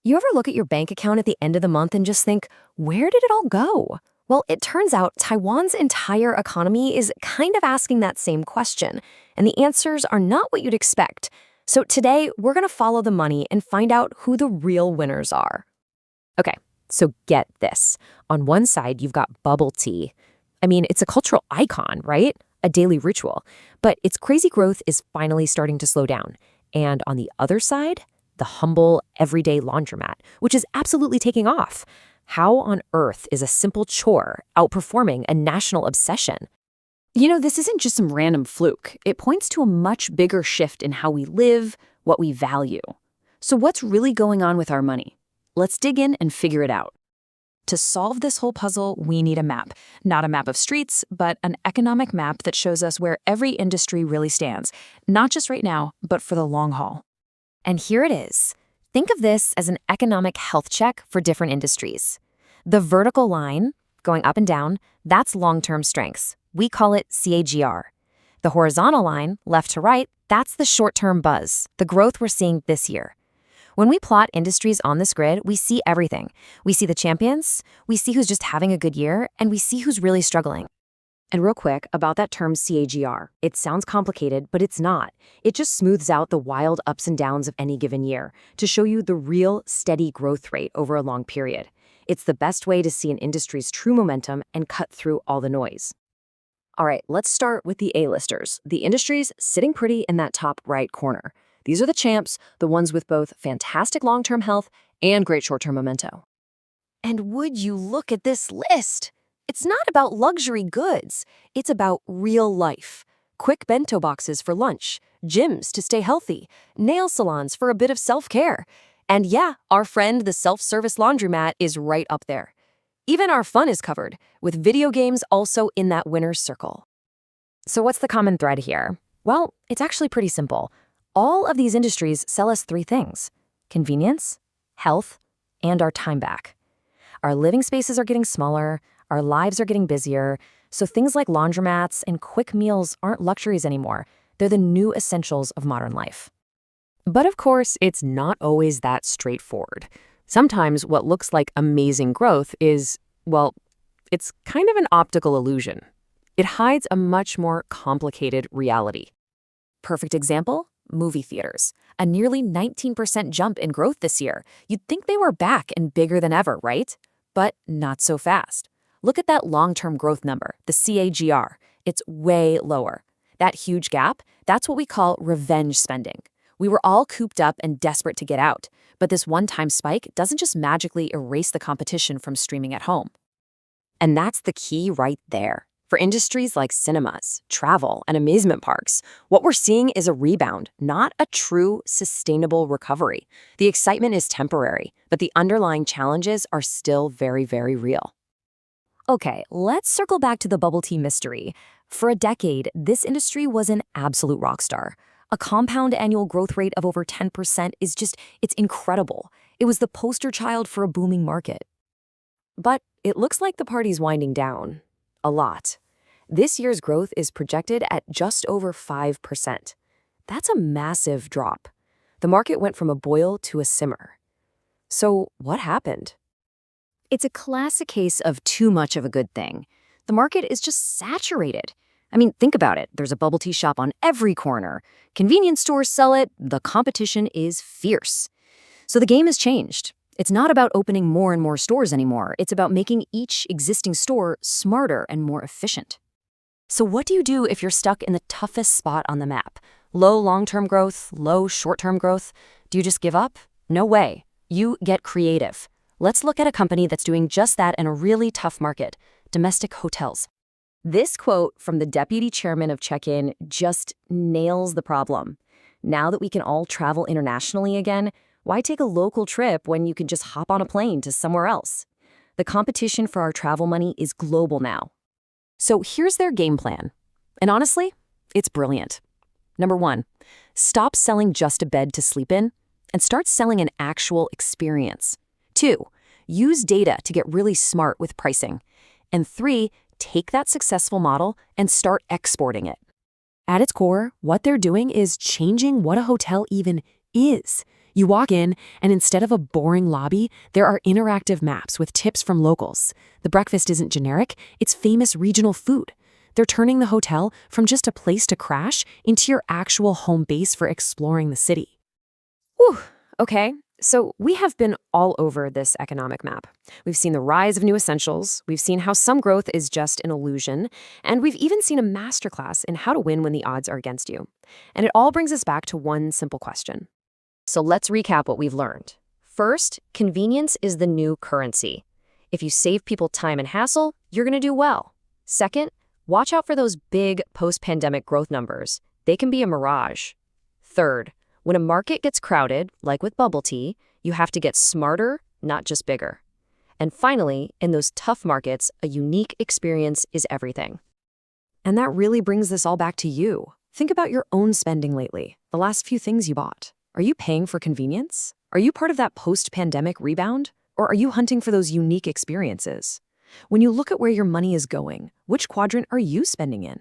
You ever look at your bank account at the end of the month and just think, where did it all go? Well, it turns out Taiwan's entire economy is kind of asking that same question, and the answers are not what you'd expect. So today, we're going to follow the money and find out who the real winners are. Okay, so get this. On one side, you've got bubble tea. I mean, it's a cultural icon, right? A daily ritual. But its crazy growth is finally starting to slow down. And on the other side, the humble, everyday laundromat, which is absolutely taking off. How on earth is a simple chore outperforming a national obsession? This isn't just some random fluke. It points to a much bigger shift in how we live, what we value. So what's really going on with our money? Let's dig in and figure it out. To solve this whole puzzle, we need a map. Not a map of streets, but an economic map that shows us where every industry really stands, not just right now, but for the long haul. And here it is. Think of this as an economic health check for different industries. The vertical line, going up and down, that's long-term strengths. We call it CAGR. The horizontal line, left to right, that's the short-term buzz, the growth we're seeing this year. When we plot industries on this grid, we see everything. We see the champions, we see who's just having a good year, and we see who's really struggling. And real quick, about that term CAGR. It sounds complicated, but it's not. It just smooths out the wild ups and downs of any given year to show you the real, steady growth rate over a long period. It's the best way to see an industry's true momentum and cut through all the noise. All right, let's start with the A-listers, the industries sitting pretty in that top right corner. These are the champs, the ones with both fantastic long-term health and great short-term memento. And would you look at this list? It's not about luxury goods. It's about real life. Quick bento boxes for lunch, gyms to stay healthy, nail salons for a bit of self-care. And yeah, our friend, the self-service laundromat, is right up there. Even our fun is covered, with video games also in that winner's circle. So what's the common thread here? Well, it's actually pretty simple. All of these industries sell us three things: convenience, health, and our time back. Our living spaces are getting smaller, our lives are getting busier, so things like laundromats and quick meals aren't luxuries anymore. They're the new essentials of modern life. But of course, it's not always that straightforward. Sometimes what looks like amazing growth is, well, it's kind of an optical illusion. It hides a much more complicated reality. Perfect example? Movie theaters. A nearly 19% jump in growth this year. You'd think they were back and bigger than ever, right? But not so fast. Look at that long-term growth number, the CAGR. It's way lower. That huge gap, that's what we call revenge spending. We were all cooped up and desperate to get out, but this one-time spike doesn't just magically erase the competition from streaming at home. And that's the key right there. For industries like cinemas, travel, and amusement parks, what we're seeing is a rebound, not a true, sustainable recovery. The excitement is temporary, but the underlying challenges are still very, very real. Okay, let's circle back to the bubble tea mystery. For a decade, this industry was an absolute rock star. A compound annual growth rate of over 10% it's incredible. It was the poster child for a booming market. But it looks like the party's winding down. A lot. This year's growth is projected at just over 5%. That's a massive drop. The market went from a boil to a simmer. So what happened? It's a classic case of too much of a good thing. The market is just saturated. I mean, think about it. There's a bubble tea shop on every corner. Convenience stores sell it. The competition is fierce. So the game has changed. It's not about opening more and more stores anymore. It's about making each existing store smarter and more efficient. So what do you do if you're stuck in the toughest spot on the map? Low long-term growth, low short-term growth? Do you just give up? No way. You get creative. Let's look at a company that's doing just that in a really tough market: domestic hotels. This quote from the deputy chairman of Check-in just nails the problem. Now that we can all travel internationally again, why take a local trip when you can just hop on a plane to somewhere else? The competition for our travel money is global now. So here's their game plan. And honestly, it's brilliant. Number 1, stop selling just a bed to sleep in and start selling an actual experience. 2, use data to get really smart with pricing. And 3, take that successful model and start exporting it. At its core, what they're doing is changing what a hotel even is. You walk in, and instead of a boring lobby, there are interactive maps with tips from locals. The breakfast isn't generic, it's famous regional food. They're turning the hotel from just a place to crash into your actual home base for exploring the city. Whew, okay. So we have been all over this economic map. We've seen the rise of new essentials, we've seen how some growth is just an illusion, and we've even seen a masterclass in how to win when the odds are against you. And it all brings us back to one simple question. So let's recap what we've learned. First, convenience is the new currency. If you save people time and hassle, you're going to do well. Second, watch out for those big post-pandemic growth numbers. They can be a mirage. Third, when a market gets crowded, like with bubble tea, you have to get smarter, not just bigger. And finally, in those tough markets, a unique experience is everything. And that really brings this all back to you. Think about your own spending lately, the last few things you bought. Are you paying for convenience? Are you part of that post-pandemic rebound? Or are you hunting for those unique experiences? When you look at where your money is going, which quadrant are you spending in?